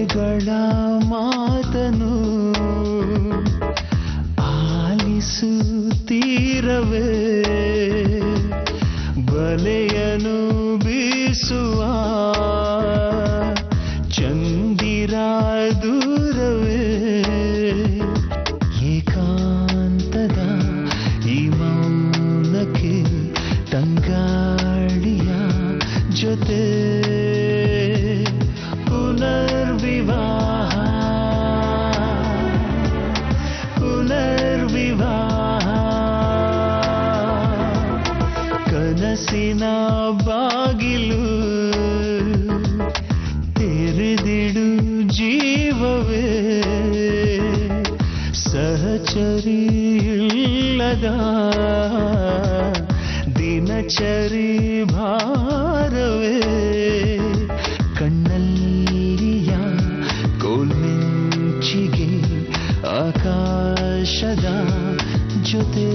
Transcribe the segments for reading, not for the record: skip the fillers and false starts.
ಎದೆಗಳ ಮಾತನು ಆಲಿಸುತ್ತೀರವೇ ಬಲೆಯನು ಬೀಸುವ ಚಂದಿರ ದೂರವೇ ಏಕಾಂತದ ಈ ಮೌನಕ್ಕೆ ತಂಗಾಳಿಯ ಜೊತೆ ಪುನರ್ವಿವಾಹ ಪುನರ್ವಿವಾಹ ಕನಸಿನ ಬಾಗಿಲು ತೆರೆದಿಡು ಜೀವವೇ ಸಹಚರಿ ಇಲ್ಲದ ದಿನಚರಿ ಭಾರವೇ ಕಣ್ಣಲ್ಲಿಯ ಕೋಲ್ಮಿಂಚಿಗೆ ಆಕಾಶದ ಜೊತೆ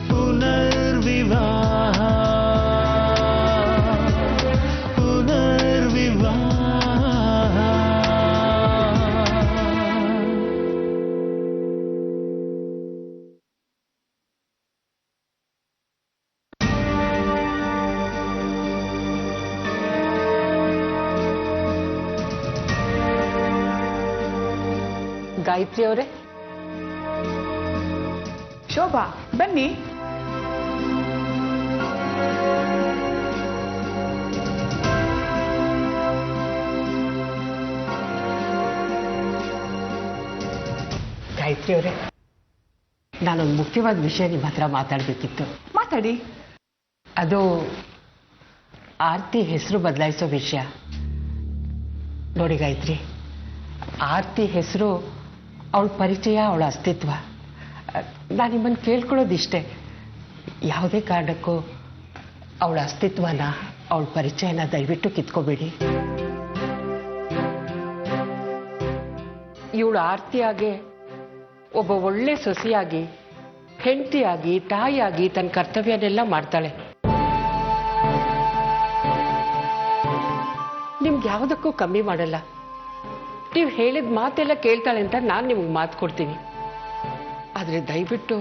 ಪುನರ್ವಿವಾಹ ಪುನರ್ವಿವಾಹ. ಗಾಯತ್ರಿ ಅವರೇ, ಶೋಭಾ ಬನ್ನಿ. ಗಾಯತ್ರಿ ಅವರೇ, ನಾನೊಂದು ಮುಖ್ಯವಾದ ವಿಷಯ ನಿಮ್ಮ ಹತ್ರ ಮಾತಾಡಬೇಕಿತ್ತು. ಮಾತಾಡಿ. ಅದು ಆರ್ತಿ ಹೆಸರು ಬದಲಾಯಿಸೋ ವಿಷಯ. ನೋಡಿ ಗಾಯತ್ರಿ, ಆರ್ತಿ ಹೆಸರು ಅವಳ ಪರಿಚಯ, ಅವಳ ಅಸ್ತಿತ್ವ. ನಾನು ನಿಮ್ಮನ್ನು ಕೇಳ್ಕೊಳ್ಳೋದಿಷ್ಟೇ, ಯಾವುದೇ ಕಾರಣಕ್ಕೂ ಅವಳ ಅಸ್ತಿತ್ವನ, ಅವಳ ಪರಿಚಯನ ದಯವಿಟ್ಟು ಕಿತ್ಕೋಬೇಡಿ. ಇವಳು ಆರ್ತಿಯಾಗೆ ಒಬ್ಬ ಒಳ್ಳೆ ಸೊಸೆಯಾಗಿ, ಹೆಂಡತಿಯಾಗಿ, ತಾಯಿಯಾಗಿ ತನ್ನ ಕರ್ತವ್ಯನೆಲ್ಲ ಮಾಡ್ತಾಳೆ. ನಿಮ್ಗೆ ಯಾವುದಕ್ಕೂ ಕಮ್ಮಿ ಮಾಡಲ್ಲ. ನೀವು ಹೇಳಿದ ಮಾತೆಲ್ಲ ಕೇಳ್ತಾಳೆ ಅಂತ ನಾನು ನಿಮ್ಗೆ ಮಾತು ಕೊಡ್ತೀನಿ. ಆದರೆ ದಯವಿಟ್ಟು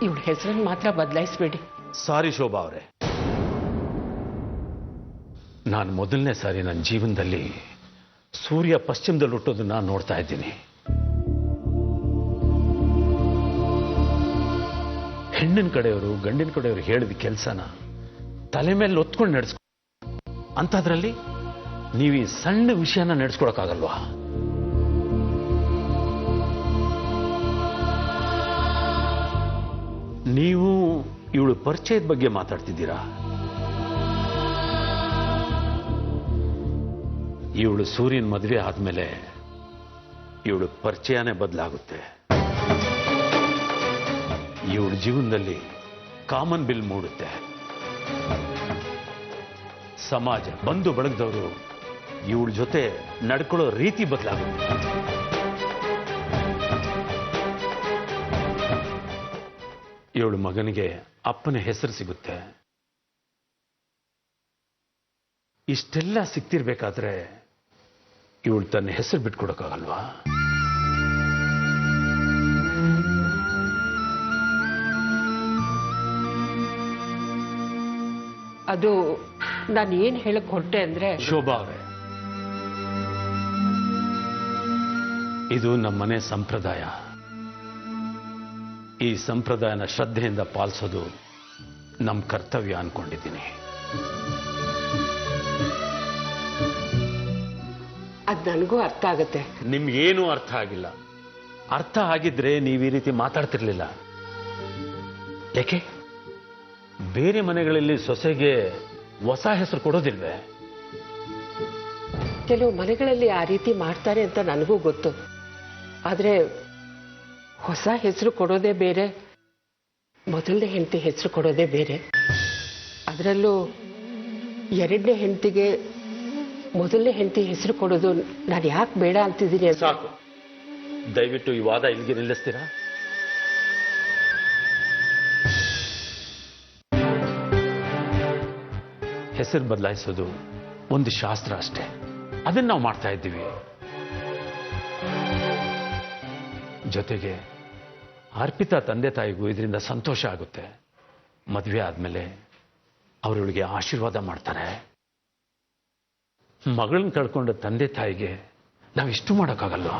ಇವಳ ಹೆಸರನ್ನು ಮಾತ್ರ ಬದಲಾಯಿಸಬೇಡಿ. ಸಾರಿ ಶೋಭಾ ಅವರೇ, ನಾನು ಮೊದಲನೇ ಸಾರಿ ನನ್ನ ಜೀವನದಲ್ಲಿ ಸೂರ್ಯ ಪಶ್ಚಿಮದಲ್ಲಿ ಹುಟ್ಟೋದನ್ನ ನೋಡ್ತಾ ಇದ್ದೀನಿ. ಹೆಣ್ಣಿನ ಕಡೆಯವರು ಗಂಡಿನ ಕಡೆಯವರು ಹೇಳಿದ ಕೆಲಸನ ತಲೆ ಮೇಲೆ ಒತ್ಕೊಂಡು ನಡೆಸ್ಕೊ ಅಂಥದ್ರಲ್ಲಿ ನೀವು ಈ ಸಣ್ಣ ವಿಷಯನ ನಡೆಸ್ಕೊಡಕ್ಕಾಗಲ್ವಾ? ನೀವು ಇವಳು ಪರಿಚಯದ ಬಗ್ಗೆ ಮಾತಾಡ್ತಿದ್ದೀರಾ. ಇವಳು ಸೂರ್ಯನ ಮದುವೆ ಆದ್ಮೇಲೆ ಇವಳು ಪರಿಚಯನೇ ಬದಲಾಗುತ್ತೆ. ಇವಳ ಜೀವನದಲ್ಲಿ ಕಾಮನ್ ಬಿಲ್ ಮೂಡುತ್ತೆ. ಸಮಾಜ, ಬಂಧು ಬಳಗದವರು ಇವಳ ಜೊತೆ ನಡ್ಕೊಳ್ಳೋ ರೀತಿ ಬದಲಾಗುತ್ತೆ. ಇವಳ ಮಗನಿಗೆ ಅಪ್ಪನ ಹೆಸರು ಸಿಗುತ್ತೆ. ಇಷ್ಟೆಲ್ಲ ಸಿಕ್ತಿರ್ಬೇಕಾದ್ರೆ ಇವಳು ತನ್ನ ಹೆಸರು ಬಿಟ್ಕೊಡಕ್ಕಾಗಲ್ವಾ? ಅದು ನಾನು ಏನು ಹೇಳಕ್ ಹೊರಟೆ ಅಂದ್ರೆ, ಶೋಭಾ ಅವರೇ, ಇದು ನಮ್ಮನೆ ಸಂಪ್ರದಾಯ. ಈ ಸಂಪ್ರದಾಯನ ಶ್ರದ್ಧೆಯಿಂದ ಪಾಲಿಸೋದು ನಮ್ಮ ಕರ್ತವ್ಯ ಅನ್ಕೊಂಡಿದ್ದೀನಿ. ಅದು ನನಗೂ ಅರ್ಥ ಆಗುತ್ತೆ. ನಿಮ್ಗೇನೂ ಅರ್ಥ ಆಗಿಲ್ಲ. ಅರ್ಥ ಆಗಿದ್ರೆ ನೀವು ಈ ರೀತಿ ಮಾತಾಡ್ತಿರ್ಲಿಲ್ಲ. ಯಾಕೆ ಬೇರೆ ಮನೆಗಳಲ್ಲಿ ಸೊಸೆಗೆ ಹೊಸ ಹೆಸರು ಕೊಡೋದಿಲ್ವೇ? ಕೆಲವು ಮನೆಗಳಲ್ಲಿ ಆ ರೀತಿ ಮಾಡ್ತಾರೆ ಅಂತ ನನಗೂ ಗೊತ್ತು. ಆದರೆ ಹೊಸ ಹೆಸರು ಕೊಡೋದೇ ಬೇರೆ, ಮೊದಲನೇ ಹೆಂಡತಿ ಹೆಸರು ಕೊಡೋದೇ ಬೇರೆ. ಅದರಲ್ಲೂ ಎರಡನೇ ಹೆಂಡತಿಗೆ ಮೊದಲನೇ ಹೆಂಡತಿ ಹೆಸರು ಕೊಡೋದು ನಾನು ಯಾಕೆ ಬೇಡ ಅಂತಿದ್ದೀನಿ. ಸಾಕು, ದಯವಿಟ್ಟು ಈ ವಾದ ಇಲ್ಲಿಗೆ ನಿಲ್ಲಿಸ್ತೀರಾ? ಹೆಸರು ಬದಲಾಯಿಸೋದು ಒಂದು ಶಾಸ್ತ್ರ ಅಷ್ಟೇ, ಅದನ್ನ ನಾವು ಮಾಡ್ತಾ ಇದ್ದೀವಿ. ಜೊತೆಗೆ ಅರ್ಪಿತಾ ತಂದೆ ತಾಯಿಗೂ ಇದರಿಂದ ಸಂತೋಷ ಆಗುತ್ತೆ. ಮದುವೆ ಆದ್ಮೇಲೆ ಅವರುಗಳಿಗೆ ಆಶೀರ್ವಾದ ಮಾಡ್ತಾರೆ. ಮಗಳನ್ನ ಕಳ್ಕೊಂಡ ತಂದೆ ತಾಯಿಗೆ ನಾವಿಷ್ಟು ಮಾಡೋಕ್ಕಾಗಲ್ವಾ?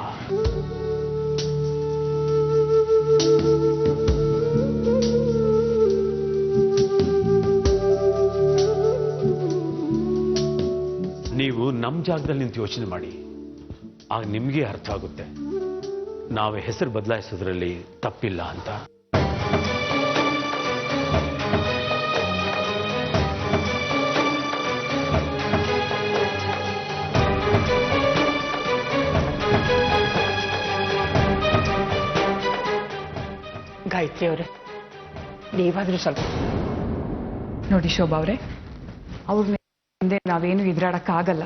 ನೀವು ನಮ್ಮ ಜಾಗದಲ್ಲಿ ನಿಂತು ಯೋಚನೆ ಮಾಡಿ, ಆಗ ನಿಮಗೆ ಅರ್ಥ ಆಗುತ್ತೆ ನಾವು ಹೆಸರು ಬದಲಾಯಿಸೋದ್ರಲ್ಲಿ ತಪ್ಪಿಲ್ಲ ಅಂತ. ಗಾಯತ್ರಿ ಅವರೇ, ನೀವಾದ್ರೂ ಸ್ವಲ್ಪ ನೋಡಿ ಶೋಭಾ ಅವರೇ, ಅವ್ರ ಮುಂದೆ ನಾವೇನು ಎದುರಾಡಕ್ಕಾಗಲ್ಲ.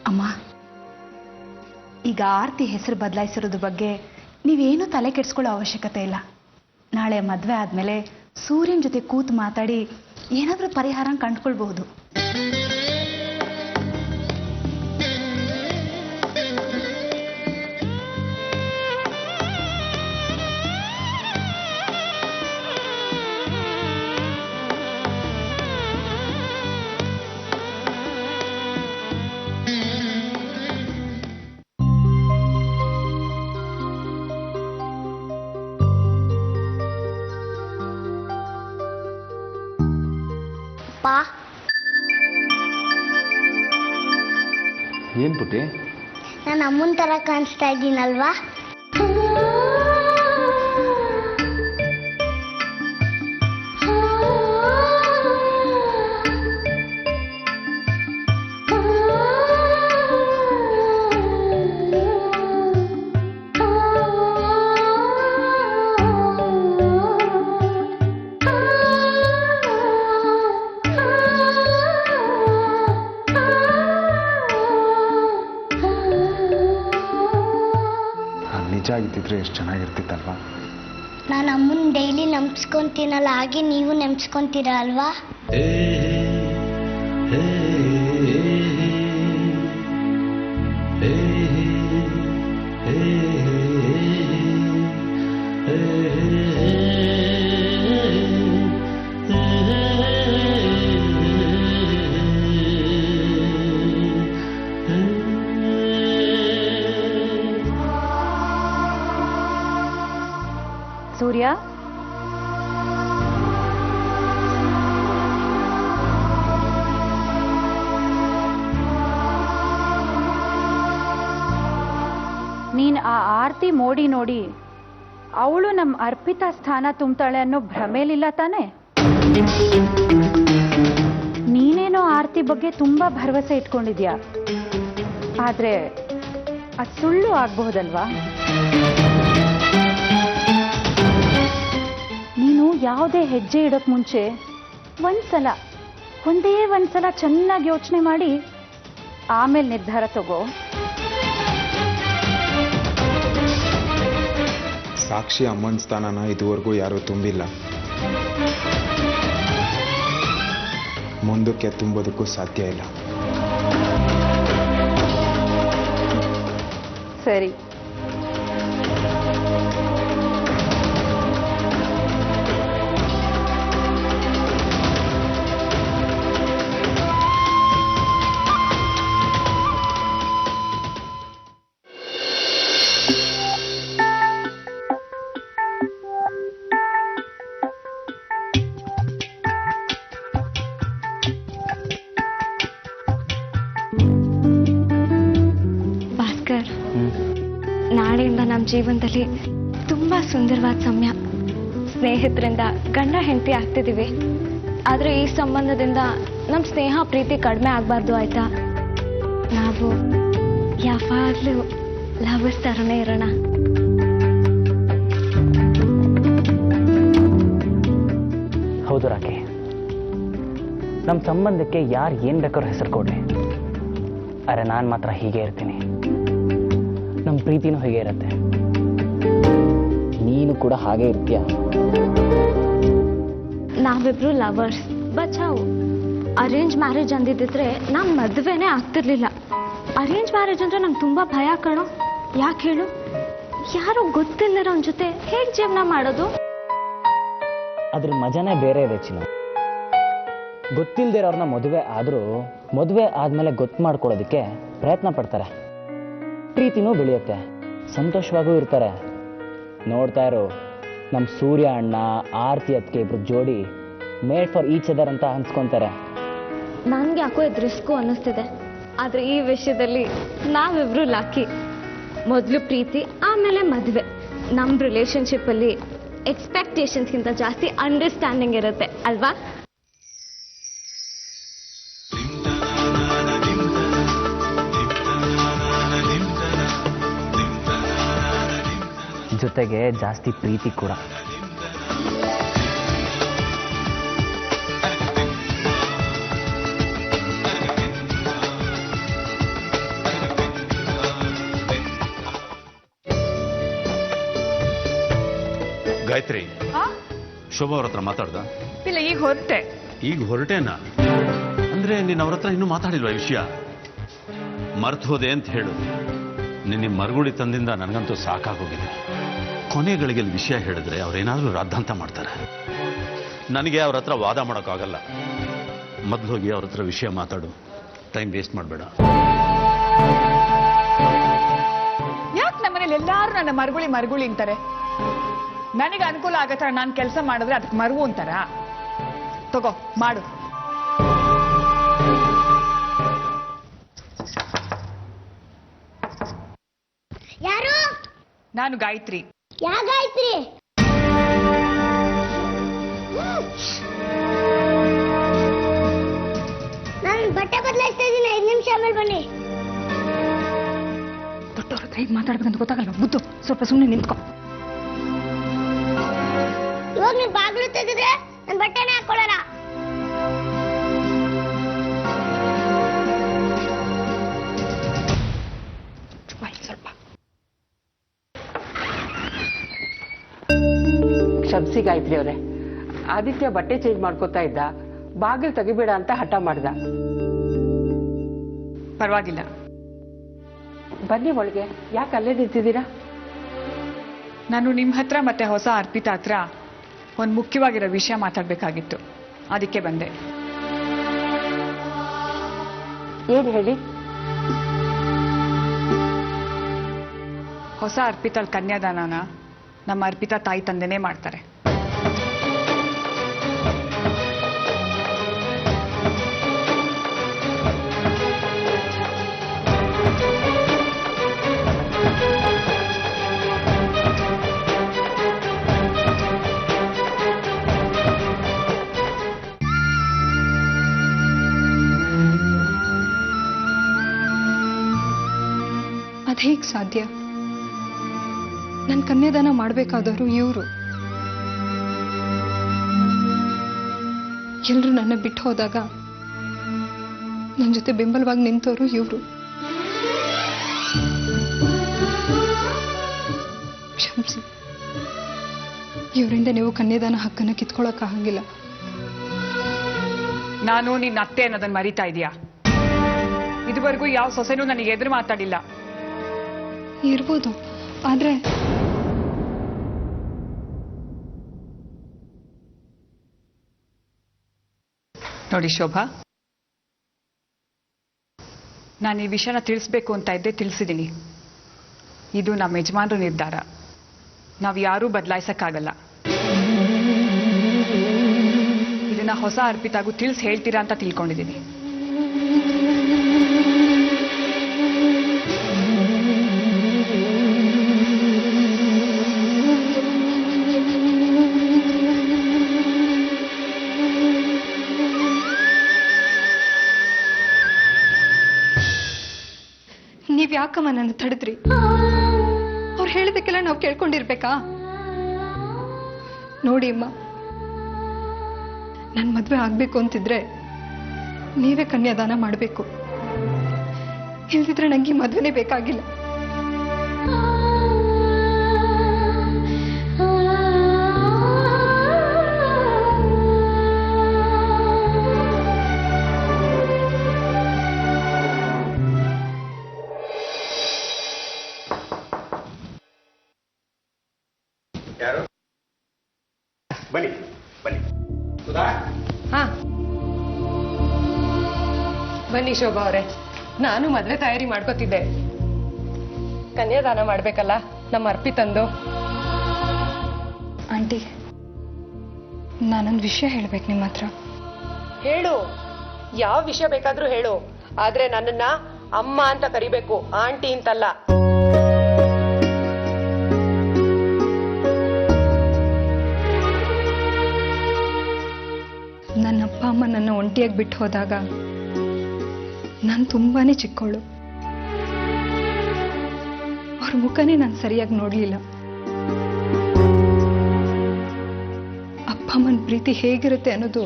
ಅಮ್ಮ, ಈಗ ಆರ್ತಿ ಹೆಸರು ಬದಲಾಯಿಸಿರೋದ್ರ ಬಗ್ಗೆ ನೀವೇನು ತಲೆ ಕೆಡಿಸ್ಕೊಳ್ಳೋ ಅವಶ್ಯಕತೆ ಇಲ್ಲ. ನಾಳೆ ಮದುವೆ ಆದಮೇಲೆ ಸೂರ್ಯನ ಜೊತೆ ಕೂತು ಮಾತಾಡಿ ಏನಾದರೂ ಪರಿಹಾರ ಕಂಡುಕೊಳ್ಬಹುದು. ಏನ್ ಪುಟ್ಟಿ? ನಾನು ಅಮ್ಮನ ತರ ಕಾಣಿಸ್ತಾ ಇದ್ದೀನಲ್ವಾ? ನಿಜ ಆಗಿದ್ದಿದ್ರೆ ಎಷ್ಟು ಚೆನ್ನಾಗಿರ್ತಿತ್ತಲ್ವಾ? ನಾನು ಅಮ್ಮನ ಡೈಲಿ ನೆಮ್ಸ್ಕೊಂತೀನಲ್ಲ, ಹಾಗೆ ನೀವು ನೆಮ್ಸ್ಕೊಂತೀರ ಅಲ್ವಾ? ಸೂರ್ಯ, ನೀನ್ ಆ ಆರ್ತಿ ಮೋಡಿ ನೋಡಿ ಅವಳು ನಮ್ಮ ಅರ್ಪಿತಾ ಸ್ಥಾನ ತುಂಬ್ತಾಳೆ ಅನ್ನೋ ಭ್ರಮೇಲಿಲ್ಲ ತಾನೆ? ನೀನೇನೋ ಆರ್ತಿ ಬಗ್ಗೆ ತುಂಬಾ ಭರವಸೆ ಇಟ್ಕೊಂಡಿದ್ಯಾ, ಆದ್ರೆ ಅದು ಸುಳ್ಳು ಆಗ್ಬಹುದಲ್ವಾ? ನೀನು ಯಾವುದೇ ಹೆಜ್ಜೆ ಇಡೋಕ್ ಮುಂಚೆ ಒಂದೇ ಒಂದ್ಸಲ ಚೆನ್ನಾಗಿ ಯೋಚನೆ ಮಾಡಿ ಆಮೇಲೆ ನಿರ್ಧಾರ ತಗೋ. ಸಾಕ್ಷಿ ಅಮ್ಮನ ಸ್ಥಾನನ ಇದುವರೆಗೂ ಯಾರೂ ತುಂಬಿಲ್ಲ, ಮುಂದಕ್ಕೆ ತುಂಬೋದಕ್ಕೂ ಸಾಧ್ಯ ಇಲ್ಲ. ಸರಿ, ನಾಳೆಯಿಂದ ನಮ್ಮ ಜೀವನದಲ್ಲಿ ತುಂಬಾ ಸುಂದರವಾದ ಸಮಯ. ಸ್ನೇಹಿತರಿಂದ ಗಂಡ ಹೆಂಡತಿ ಆಗ್ತಿದ್ದೀವಿ, ಆದ್ರೆ ಈ ಸಂಬಂಧದಿಂದ ನಮ್ಮ ಸ್ನೇಹ ಪ್ರೀತಿ ಕಡಿಮೆ ಆಗಬಾರ್ದು, ಆಯ್ತಾ? ನಾವು ಯಾವಾಗಲೂ ಲವರ್ಸ್ ಥರನೇ ಇರೋಣ. ನಮ್ಮ ಸಂಬಂಧಕ್ಕೆ ಯಾರು ಏನು ಬೇಕಾದ್ರೂ ಹೆಸರು ಕೊಡಲಿ, ಅರೆ ನಾನು ಮಾತ್ರ ಹೀಗೆ ಇರ್ತೀನಿ. ನಮ್ಮ ಪ್ರೀತಿನೂ ಹೀಗೆ ಇರುತ್ತೆ. ನೀನು ಕೂಡ ಹಾಗೆ ಇರ್ತೀಯ. ನಾವಿಬ್ರು ಲವರ್ಸ್, ಬಚಾವು. ಅರೇಂಜ್ ಮ್ಯಾರೇಜ್ ಅಂದಿದ್ದಿದ್ರೆ ನಮ್ಮ ಮದುವೆನೇ ಆಗ್ತಿರ್ಲಿಲ್ಲ. ಅರೇಂಜ್ ಮ್ಯಾರೇಜ್ ಅಂದ್ರೆ ನಂಗೆ ತುಂಬ ಭಯ ಕಣೋ. ಯಾಕೆ ಹೇಳು? ಯಾರು ಗೊತ್ತಿಲ್ಲರೋನ್ ಜೊತೆ ಹೇಗೆ ಜೀವನ ಮಾಡೋದು? ಅದ್ರ ಮಜಾನೇ ಬೇರೆ ಇದೆ ಚಿನ್ನು. ಗೊತ್ತಿಲ್ದಿರೋರ್ನ ಮದುವೆ ಆದರೂ ಮದುವೆ ಆದಮೇಲೆ ಗೊತ್ತು ಮಾಡ್ಕೊಳ್ಳೋದಕ್ಕೆ ಪ್ರಯತ್ನ ಪಡ್ತಾರೆ. ಪ್ರೀತಿನೂ ಬೆಳೆಯುತ್ತೆ, ಸಂತೋಷವಾಗೂ ಇರ್ತಾರೆ. ನೋಡ್ತಾ ಇರೋ ನಮ್ಮ ಸೂರ್ಯ ಅಣ್ಣ ಆರ್ತಿ ಅದಕ್ಕೆ ಇಬ್ರು ಜೋಡಿ ಮೇಡ್ ಫಾರ್ ಈಚ್ ಅದರ್ ಅಂತ ಅನ್ಸ್ಕೊತಾರೆ. ನನಗೆ ಯಾಕೋ ಇದು ರಿಸ್ಕು ಅನ್ನಿಸ್ತಿದೆ. ಆದರೆ ಈ ವಿಷಯದಲ್ಲಿ ನಾವಿಬ್ರು ಲಾಕಿ. ಮೊದಲು ಪ್ರೀತಿ, ಆಮೇಲೆ ಮದುವೆ. ನಮ್ಮ ರಿಲೇಶನ್ಶಿಪ್ಪಲ್ಲಿ ಎಕ್ಸ್ಪೆಕ್ಟೇಷನ್ಸ್ಗಿಂತ ಜಾಸ್ತಿ ಅಂಡರ್ಸ್ಟ್ಯಾಂಡಿಂಗ್ ಇರುತ್ತೆ ಅಲ್ವಾ? ಜೊತೆಗೆ ಜಾಸ್ತಿ ಪ್ರೀತಿ ಕೂಡ. ಗಾಯತ್ರಿ, ಶೋಭಾ ಅವ್ರ ಹತ್ರ ಮಾತಾಡ್ದ? ಇಲ್ಲ, ಈಗ ಹೊರಟೆ. ಈಗ ಹೊರಟೇನಾ? ಅಂದ್ರೆ ನೀನು ಅವ್ರ ಹತ್ರ ಇನ್ನೂ ಮಾತಾಡಿಲ್ವಾ? ಈ ವಿಷಯ ಮರ್ತು ಹೋದೆ ಅಂತ ಹೇಳು. ನಿನ್ನ ಮರಗುಳಿ ತಂದಿಂದ ನನಗಂತೂ ಸಾಕಾಗೋಗಿದೆ. ಕೊನೆಗಳಿಗೆ ವಿಷಯ ಹೇಳಿದ್ರೆ ಅವ್ರೇನಾದ್ರೂ ರಾದ್ಧಾಂತ ಮಾಡ್ತಾರೆ. ನನಗೆ ಅವ್ರ ಹತ್ರ ವಾದ ಮಾಡೋಕ್ಕಾಗಲ್ಲ. ಮೊದಲು ಹೋಗಿ ಅವ್ರ ಹತ್ರ ವಿಷಯ ಮಾತಾಡು, ಟೈಮ್ ವೇಸ್ಟ್ ಮಾಡಬೇಡ. ಯಾಕೆ ನಮ್ಮನೇಲಿ ಎಲ್ಲಾರು ನನ್ನ ಮರಗುಳಿ ಅಂತಾರೆ? ನನಗೆ ಅನುಕೂಲ ಆಗತ್ತರ ನಾನು ಕೆಲಸ ಮಾಡಿದ್ರೆ ಅದಕ್ಕೆ ಮರವು ಅಂತಾರ? ತಗೋ ಮಾಡು. ಯಾರು? ನಾನು ಗಾಯತ್ರಿ. ಯಾ ಗಾಯತ್ರಿ? ನಾನು ಬಟ್ಟೆ ಬದಲಾಯಿಸ್ತಾ ಇದ್ದೀನಿ, 5 ನಿಮಿಷ ಆಮೇಲೆ ಬನ್ನಿ. ದೊಡ್ಡವ್ರ ಹತ್ರ ಹೇಗೆ ಮಾತಾಡ್ಬೇಕಂತ ಗೊತ್ತಾಗಲ್ವ? ಬುದ್ದು, ಸ್ವಲ್ಪ ಸುಮ್ಮನೆ ನಿಂತ್ಕೊ. ಇವಾಗ ನೀವು ಬಾಗಿಲು ತೆಗೆದ್ರೆ ನನ್ನ ಬಟ್ಟೆನೇ ಹಾಕೊಳ್ಳಲ್ಲ. ಸ್ವಲ್ಪ ಕ್ಷಮಿಸಿ ಗಾಯತ್ರಿ ಅವರೇ, ಆದಿತ್ಯ ಬಟ್ಟೆ ಚೇಂಜ್ ಮಾಡ್ಕೋತಾ ಇದ್ದ, ಬಾಗಿಲು ತೆಗಿಬೇಡ ಅಂತ ಹಠ ಮಾಡ್ದ. ಪರವಾಗಿಲ್ಲ, ಬನ್ನಿ ಒಳಗೆ. ಯಾಕೆ ಅಲ್ಲೇ ನಿಂತಿದ್ದೀರಾ? ನಾನು ನಿಮ್ಮ ಹತ್ರ ಮತ್ತೆ ಹೊಸ ಅರ್ಪಿತಾ ಹತ್ರ ಒಂದು ಮುಖ್ಯವಾಗಿರೋ ವಿಷಯ ಮಾತಾಡಬೇಕಾಗಿತ್ತು, ಅದಕ್ಕೆ ಬಂದೆ. ಏನು ಹೇಳಿ? ಹೊಸ ಅರ್ಪಿತಾಳ ಕನ್ಯಾದಾನನ ನಮ್ಮ ಅರ್ಪಿತಾ ತಾಯಿ ತಂದೆನೇ ಮಾಡ್ತಾರೆ. ಅದೇಗೆ ಸಾಧ್ಯ? ನನ್ನ ಕನ್ಯಾದಾನ ಮಾಡಬೇಕಾದವರು ಇವರು. ಎಲ್ಲರೂ ನನ್ನ ಬಿಟ್ಟು ಹೋದಾಗ ನನ್ನ ಜೊತೆ ಬೆಂಬಲವಾಗಿ ನಿಂತವರು ಇವರು. ಕ್ಷಮಿಸಿ, ಇವರಿಂದ ನೀವು ಕನ್ಯಾದಾನ ಹಕ್ಕನ್ನು ಕಿತ್ಕೊಳ್ಳೋಕ್ಕಾಗಂಗಿಲ್ಲ. ನಾನು ನಿನ್ನ ಅತ್ತೆ ಅನ್ನೋದನ್ನ ಮರಿತಾ ಇದೀಯಾ? ಇದುವರೆಗೂ ಯಾವ ಸೊಸೆನೂ ನನಗೆ ಎದುರು ಮಾತಾಡಿಲ್ಲ. ಇರ್ಬೋದು, ಆದ್ರೆ ನೋಡಿ ಶೋಭಾ, ನಾನು ಈ ವಿಷಯನ ತಿಳಿಸ್ಬೇಕು ಅಂತ ಇದ್ದೆ, ತಿಳಿಸಿದ್ದೀನಿ. ಇದು ನಮ್ಮ ಯಜಮಾನ್ರ ನಿರ್ಧಾರ, ನಾವು ಯಾರೂ ಬದಲಾಯಿಸಕ್ಕಾಗಲ್ಲ. ಇದನ್ನ ಹೊಸ ಅರ್ಪಿತಾಗೂ ತಿಳಿಸಿ ಹೇಳ್ತೀರಾ ಅಂತ ತಿಳ್ಕೊಂಡಿದ್ದೀನಿ. ನೀವ್ ಯಾಕಮ್ಮ ನನ್ನ ತಡೆದ್ರಿ? ಅವ್ರು ಹೇಳಿದಕ್ಕೆಲ್ಲ ನಾವು ಕೇಳ್ಕೊಂಡಿರ್ಬೇಕಾ? ನೋಡಿ ಅಮ್ಮ, ನನ್ನ ಮದ್ವೆ ಆಗ್ಬೇಕು ಅಂತಿದ್ರೆ ನೀವೇ ಕನ್ಯಾದಾನ ಮಾಡಬೇಕು. ಇಲ್ದಿದ್ರೆ ನಂಗೆ ಮದುವೆನೇ ಬೇಕಾಗಿಲ್ಲ. ಯಾರು? ಬನ್ನಿ ಬನ್ನಿ. ಸುಧಾ, ಹಾ ಬನ್ನಿ ಶೋಭಾ ಅವರೇ. ನಾನು ಮದ್ವೆ ತಯಾರಿ ಮಾಡ್ಕೋತಿದ್ದೆ. ಕನ್ಯಾದಾನ ಮಾಡ್ಬೇಕಲ್ಲ ನಮ್ಮ ಅರ್ಪಿತಂದು. ಆಂಟಿ, ನಾನೊಂದು ವಿಷಯ ಹೇಳ್ಬೇಕು ನಿಮ್ಮ ಹತ್ರ. ಹೇಳು, ಯಾವ ವಿಷಯ ಬೇಕಾದ್ರೂ ಹೇಳು. ಆದ್ರೆ ನನ್ನನ್ನ ಅಮ್ಮ ಅಂತ ಕರಿಬೇಕು, ಆಂಟಿ ಅಂತಲ್ಲ. ನನ್ನ ಅಪ್ಪ ಅಮ್ಮ ನನ್ನ ಒಂಟಿಯಾಗಿ ಬಿಟ್ಟು ಹೋದಾಗ ನಾನು ತುಂಬಾನೇ ಚಿಕ್ಕವಳು. ಅವ್ರ ಮುಖನೇ ನಾನು ಸರಿಯಾಗಿ ನೋಡ್ಲಿಲ್ಲ. ಅಪ್ಪ ಅಮ್ಮನ ಪ್ರೀತಿ ಹೇಗಿರುತ್ತೆ ಅನ್ನೋದು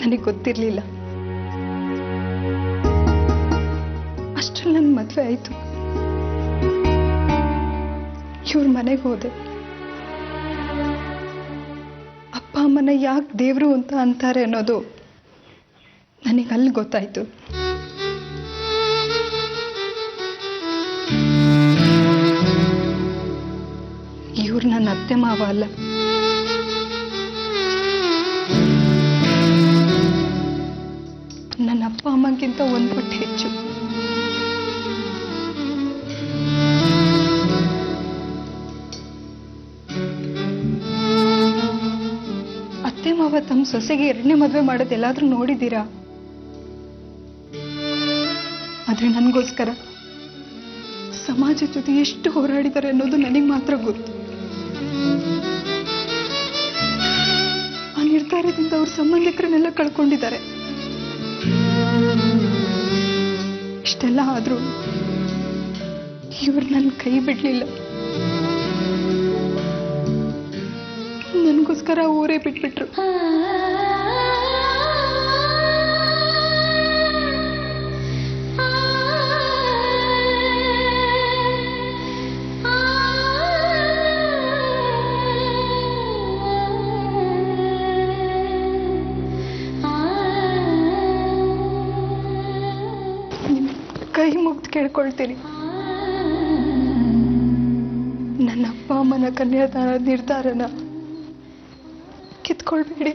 ನನಗೆ ಗೊತ್ತಿರಲಿಲ್ಲ. ಅಷ್ಟರಲ್ಲಿ ನನ್ನ ಮದುವೆ ಆಯಿತು. ಇವ್ರ ಮನೆಗೆ ಹೋದೆ. ಅಪ್ಪ ಅಮ್ಮನ ಯಾಕೆ ದೇವರು ಅಂತ ಅಂತಾರೆ ಅನ್ನೋದು ನನಗೆ ಅಲ್ಲಿ ಗೊತ್ತಾಯ್ತು. ಇವ್ರು ನನ್ನ ಅತ್ತೆ ಮಾವ ಅಲ್ಲ, ನನ್ನ ಅಪ್ಪ ಅಮ್ಮಗಿಂತ ಒಂದು ಪಟ್ಟು ಹೆಚ್ಚು. ಅತ್ತೆ ಮಾವ ತಮ್ಮ ಸೊಸೆಗೆ ಎರಡನೇ ಮದುವೆ ಮಾಡೋದು ಎಲ್ಲಾದ್ರೂ ನೋಡಿದ್ದೀರಾ? ಆದ್ರೆ ನನಗೋಸ್ಕರ ಸಮಾಜದ ಜೊತೆ ಎಷ್ಟು ಹೋರಾಡಿದ್ದಾರೆ ಅನ್ನೋದು ನನಗೆ ಮಾತ್ರ ಗೊತ್ತು. ಆ ನಿರ್ಧಾರದಿಂದ ಅವ್ರ ಸಂಬಂಧಿಕರನ್ನೆಲ್ಲ ಕಳ್ಕೊಂಡಿದ್ದಾರೆ. ಇಷ್ಟೆಲ್ಲ ಆದ್ರೂ ಇವ್ರು ನನ್ನ ಕೈ ಬಿಡ್ಲಿಲ್ಲ. ನನಗೋಸ್ಕರ ಊರೇ ಬಿಟ್ಬಿಟ್ರು. ಕೈ ಮುಗ್ದು ಕೇಳ್ಕೊಳ್ತೀನಿ, ನನ್ನ ಅಪ್ಪ ಅಮ್ಮನ ಕನ್ಯಾದಾನ ನಿರ್ಧಾರನ ಕಿತ್ಕೊಳ್ಬೇಡಿ.